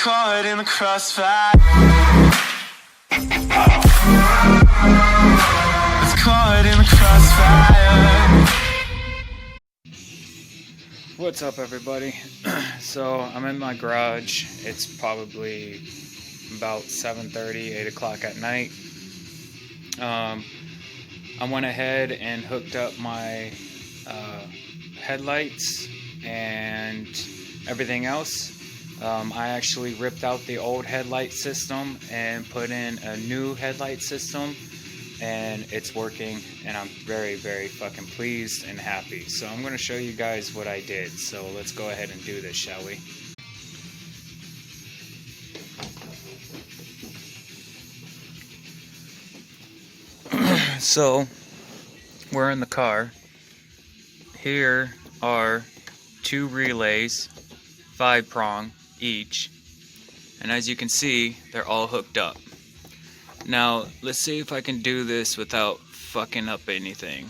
caught in the crossfire. It's caught in the crossfire. What's up, everybody? So I'm in my garage. It's probably about 7:30, 8 o'clock at night. I went ahead and hooked up my headlights and everything else. I actually ripped out the old headlight system and put in a new headlight system, and it's working, and I'm very fucking pleased and happy. So I'm going to show you guys what I did. So let's go ahead and do this, shall we? So we're in the car. Here are two relays, 5-prong each, and as you can see, they're all hooked up. Now let's see if I can do this without fucking up anything.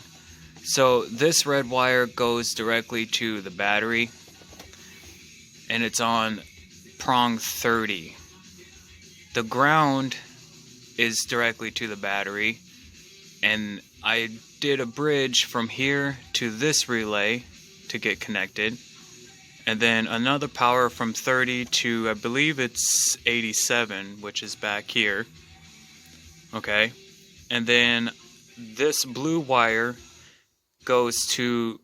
So this red wire goes directly to the battery, and it's on prong 30. The ground is directly to the battery, and I did a bridge from here to this relay to get connected, and then another power from 30 to, I believe it's 87, which is back here. Okay, and then this blue wire goes to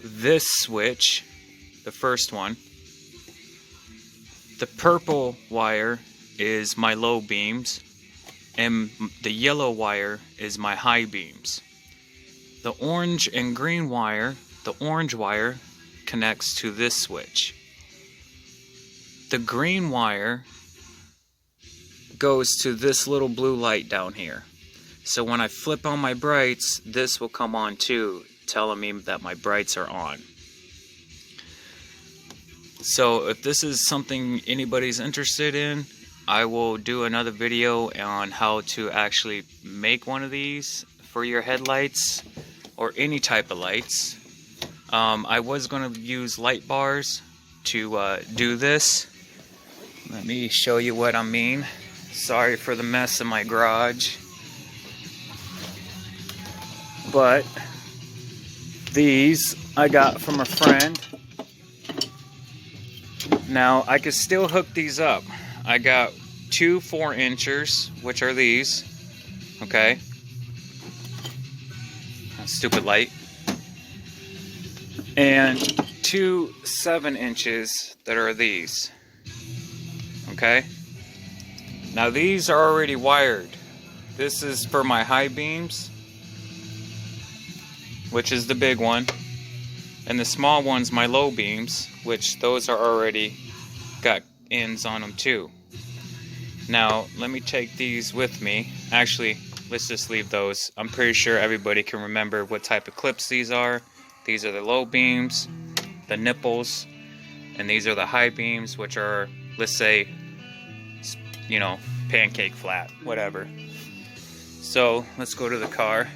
this switch, the first one. The purple wire is my low beams, and the yellow wire is my high beams. The orange and green wire, the orange wire connects to this switch. The green wire goes to this little blue light down here. So when I flip on my brights, this will come on too, telling me that my brights are on. So if this is something anybody's interested in, I will do another video on how to actually make one of these for your headlights or any type of lights. I was going to use light bars to do this. Let me show you what I mean. Sorry for the mess in my garage. But these I got from a friend. Now I can still hook these up. I got two 4-inchers, which are these. Okay. Stupid light. And two 7-inches that are these. Okay. Now these are already wired. This is for my high beams, which is the big one, and the small one's my low beams, which those are already got ends on them too. Now let me take these with me. Actually, let's just leave those. I'm pretty sure everybody can remember what type of clips these are. These are the low beams, the nipples, and these are the high beams, which are, let's say, you know, pancake flat, whatever. So let's go to the car.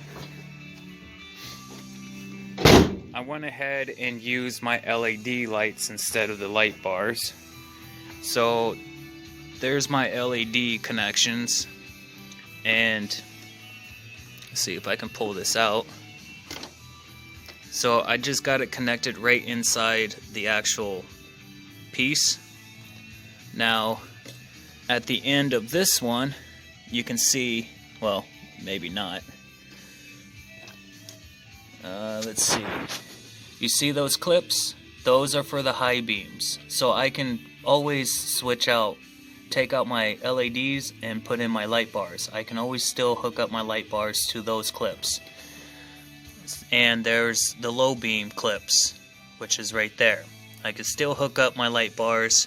I went ahead and used my LED lights instead of the light bars. So there's my LED connections, and let's see if I can pull this out. So I just got it connected right inside the actual piece. Now at the end of this one, you can see, well, maybe not. Let's see. You see those clips? Those are for the high beams. So I can always switch out, take out my LEDs and put in my light bars. I can always still hook up my light bars to those clips. And there's the low beam clips, which is right there. I can still hook up my light bars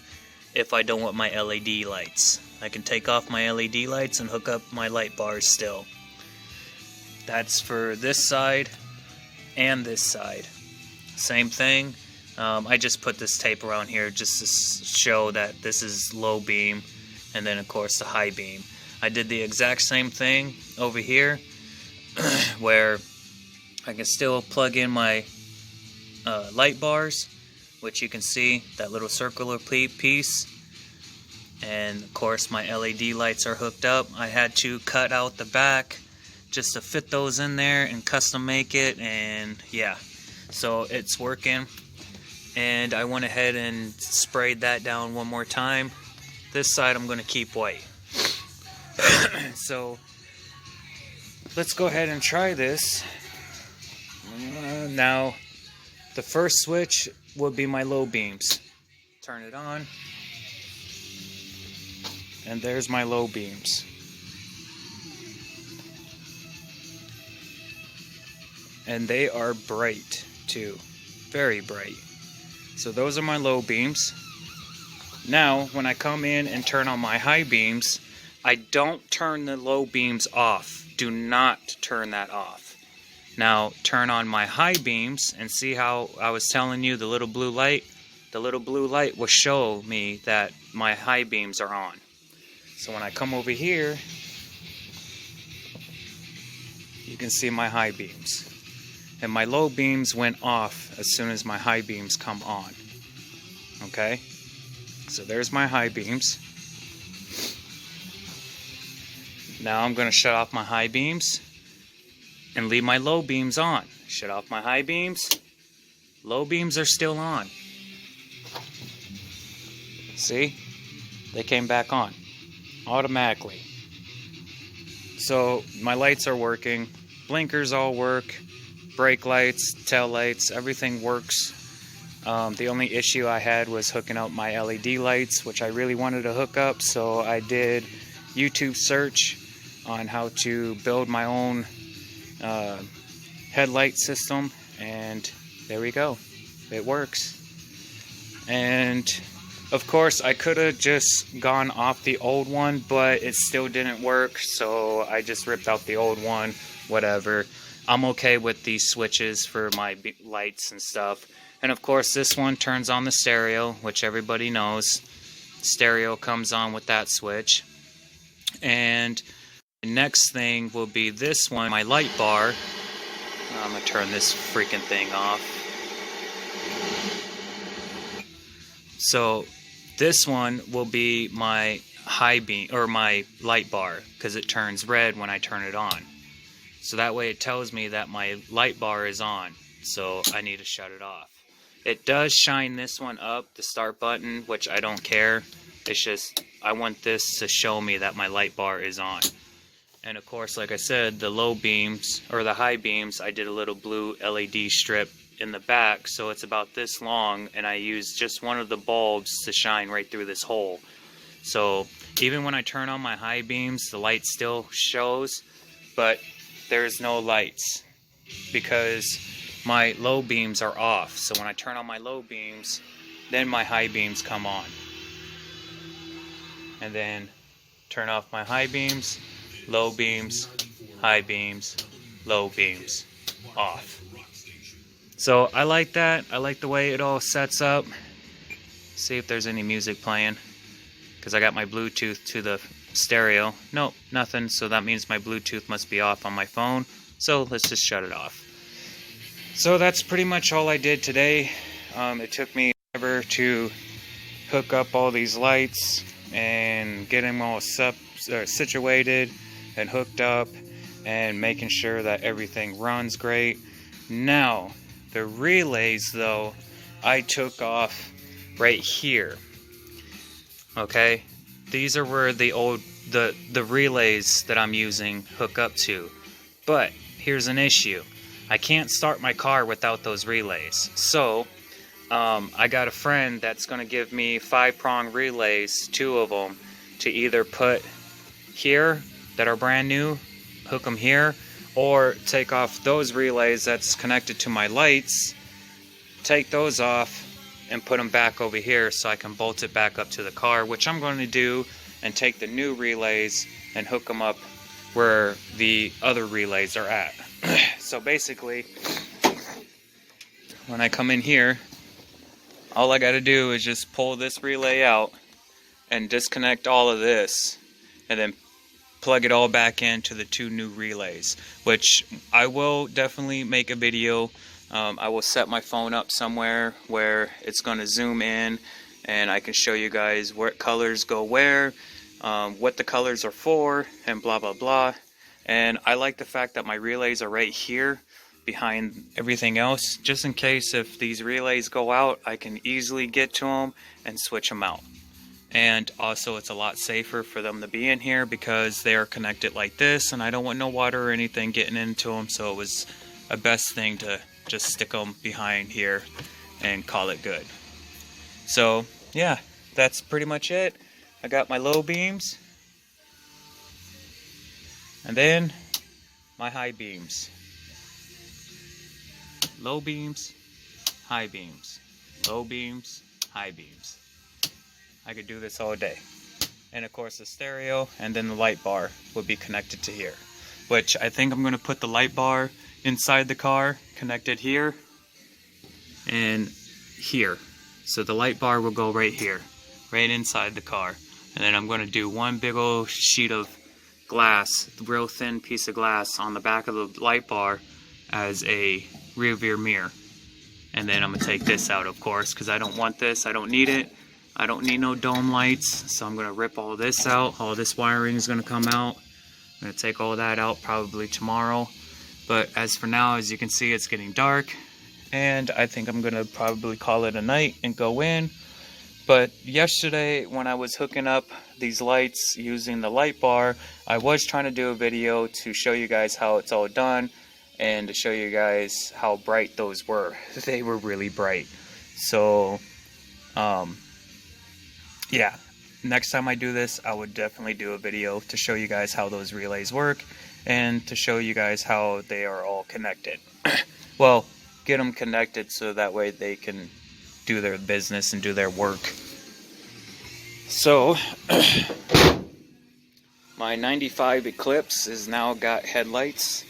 if I don't want my LED lights. I can take off my LED lights and hook up my light bars still. That's for this side and this side. Same thing. I just put this tape around here just to show that this is low beam, and then of course the high beam. I did the exact same thing over here where I can still plug in my light bars, which you can see that little circular piece. And of course my LED lights are hooked up. I had to cut out the back just to fit those in there and custom make it, and yeah, so it's working. And I went ahead and sprayed that down one more time. This side I'm going to keep white. So let's go ahead and try this. Now the first switch will be my low beams. Turn it on, and there's my low beams. And they are bright too, very bright. So those are my low beams. Now when I come in and turn on my high beams, I don't turn the low beams off. Do not turn that off. Now turn on my high beams and see how I was telling you the little blue light? The little blue light will show me that my high beams are on. So when I come over here, you can see my high beams. And my low beams went off as soon as my high beams come on. Okay? So there's my high beams. Now I'm going to shut off my high beams and leave my low beams on. Shut off my high beams. Low beams are still on. See? They came back on automatically. So my lights are working. Blinkers all work. Brake lights, tail lights, everything works. The only issue I had was hooking up my LED lights, which I really wanted to hook up, so I did YouTube search on how to build my own headlight system, and there we go. It works. And of course I could have just gone off the old one, but it still didn't work, so I just ripped out the old one. Whatever. I'm okay with these switches for my lights and stuff. And of course this one turns on the stereo, which everybody knows. Stereo comes on with that switch. And the next thing will be this one, my light bar. I'm going to turn this freaking thing off. So this one will be my high beam, or my light bar, because it turns red when I turn it on. So that way it tells me that my light bar is on, so I need to shut it off. It does shine this one up, the start button, which I don't care. It's just, I want this to show me that my light bar is on. And of course, like I said, the low beams, or the high beams, I did a little blue LED strip in the back, so it's about this long, and I used just one of the bulbs to shine right through this hole. So even when I turn on my high beams, the light still shows, but there's no lights because my low beams are off. So when I turn on my low beams, then my high beams come on. And then turn off my high beams, low beams, high beams, low beams, off. So I like that. I like the way it all sets up. See if there's any music playing, because I got my Bluetooth to the stereo. Nope, nothing. So that means my Bluetooth must be off on my phone. So let's just shut it off. So that's pretty much all I did today. It took me forever to hook up all these lights and get them all situated and hooked up and making sure that everything runs great. Now, the relays though, I took off right here. Okay? These are where the relays that I'm using hook up to. But here's an issue. I can't start my car without those relays. So I got a friend that's going to give me 5-prong relays, 2 of them, to either put here that are brand new, hook them here, or take off those relays that's connected to my lights, take those off, and put them back over here so I can bolt it back up to the car, which I'm going to do, and take the new relays and hook them up where the other relays are at. So basically, when I come in here, all I got to do is just pull this relay out and disconnect all of this, and then plug it all back into the 2 new relays, which I will definitely make a video. I will set my phone up somewhere where it's going to zoom in and I can show you guys what colors go where, what the colors are for, and blah blah blah. And I like the fact that my relays are right here behind everything else, just in case if these relays go out, I can easily get to them and switch them out. And also it's a lot safer for them to be in here because they are connected like this, and I don't want no water or anything getting into them, so it was a best thing to just stick them behind here and call it good. So yeah, that's pretty much it. I got my low beams, and then my high beams. Low beams, high beams, low beams, high beams. I could do this all day. And of course the stereo and then the light bar would be connected to here, which I think I'm going to put the light bar inside the car, connected here and here. So the light bar will go right here, right inside the car. And then I'm going to do one big old sheet of glass, real thin piece of glass on the back of the light bar as a rear view mirror. And then I'm going to take this out, of course, because I don't want this, I don't need it. I don't need no dome lights, so I'm going to rip all this out. All this wiring is going to come out. I'm going to take all that out probably tomorrow. But as for now, as you can see, it's getting dark. And I think I'm going to probably call it a night and go in. But yesterday, when I was hooking up these lights using the light bar, I was trying to do a video to show you guys how it's all done. And to show you guys how bright those were. They were really bright. So, yeah, next time I do this, I would definitely do a video to show you guys how those relays work and to show you guys how they are all connected. Well, get them connected so that way they can do their business and do their work. So, my 95 Eclipse has now got headlights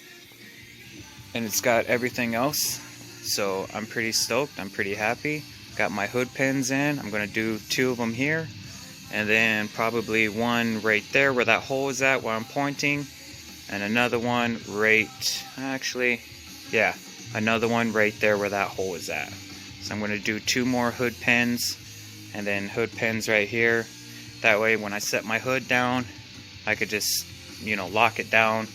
and it's got everything else. So I'm pretty stoked, I'm pretty happy. Got my hood pins in. I'm going to do 2 of them here. And then probably one right there where that hole is at, where I'm pointing. And another one another one right there where that hole is at. So I'm going to do 2 more hood pins. And then hood pins right here. That way when I set my hood down, I could just, lock it down.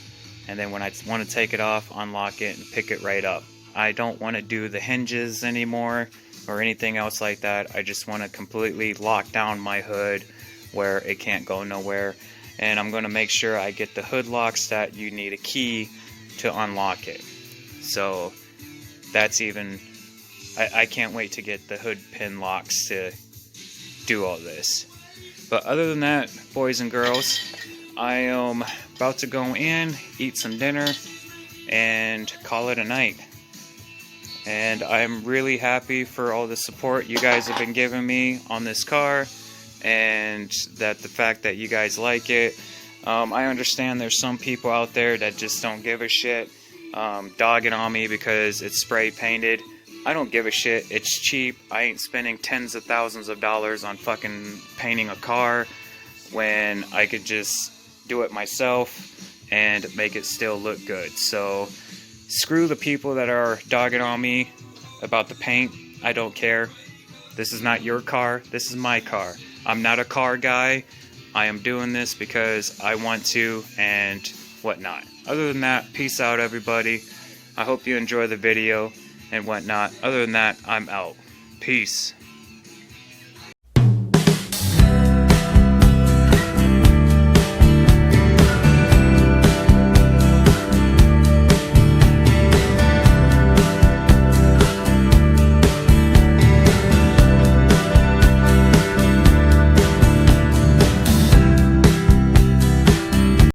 And then when I want to take it off, unlock it and pick it right up. I don't want to do the hinges anymore or anything else like that. I just want to completely lock down my hood where it can't go nowhere. And I'm going to make sure I get the hood locks that you need a key to unlock it. So that's I can't wait to get the hood pin locks to do all this. But other than that, boys and girls, I am about to go in, eat some dinner, and call it a night. And I'm really happy for all the support you guys have been giving me on this car, and that the fact that you guys like it. I understand there's some people out there that just don't give a shit, dogging on me because it's spray painted. I don't give a shit. It's cheap. I ain't spending tens of thousands of dollars on fucking painting a car when I could just do it myself and make it still look good. So screw the people that are dogging on me about the paint. I don't care. This is not your car. This is my car. I'm not a car guy. I am doing this because I want to and whatnot. Other than that, peace out everybody. I hope you enjoy the video and whatnot. Other than that, I'm out. Peace.